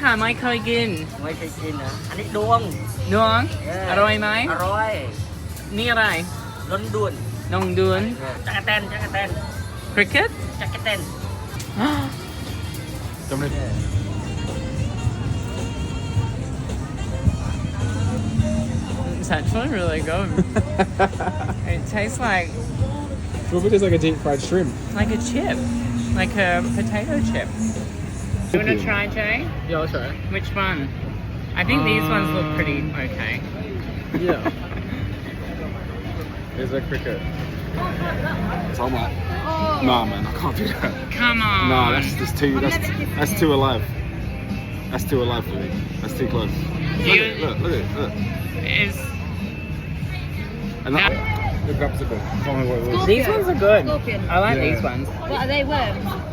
ค่ะไม่เคยกิน ไม่เคยกินนะอันนี้ดวง น้อง Yeah. อร่อยไหม อร่อย นี่อะไร ล้นด่วน น้องดุน จักรแตนจักรแตน cricket จักรแตน It's actually really good. It tastes like Well, it is like a deep fried shrimp. a chip, like a potato chip. You wanna try, Jay? Yeah, I'll try. Which one? I think these ones look pretty okay. Yeah. There's a cricket. So I'm like, nah, man, I can't do that. Come on. Nah, that's just too. That's too alive. That's too alive for me. That's too close. Look. Is And that. The grubs are good. I can't remember what it was. these ones are good. Scorpion. I like Yeah. these ones. What are they, worms?